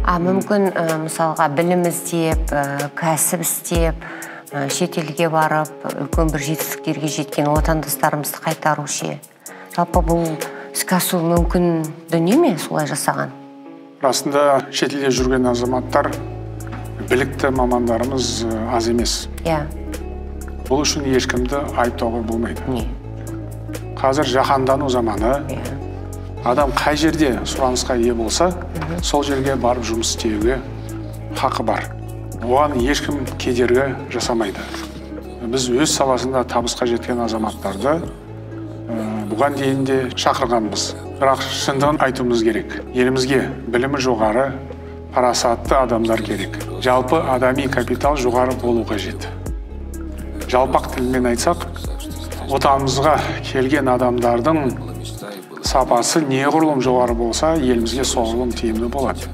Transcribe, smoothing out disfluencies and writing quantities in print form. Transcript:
Мүмкін мысалға білім іздеп, кәсіп істеп, шетелге барып, үлкен бір жетістіктерге жеткен отандастарымызды қайтару ше. Жалпы бұл іске асу мүмкін дүние ме солай жасаған? Расында шетелде жүрген азаматтар білікті мамандарымыз аз емес. Бұл үшін ешкімді айыптауға болмайды. Қазір жаһандану заманы. Адам қай жерде сұранысқа ие болса, сол жерге барып жұмыс істеуге хақы бар. Оған ешкім кедергі жасамайды. Біз өз саласында табысқа жеткен азаматтарды бұған дейін де шақырғанбыз. Бірақ шындығын айтуымыз керек. Елімізге білімі жоғары, парасатты адамдар керек. Жалпы адами капитал жоғары болу қажет. Жалпақ тілмен айтсақ, отанымызға келген адамдардың сапасы неғұрлым жоғары болса, елімізге соғұрлым тиімді болады.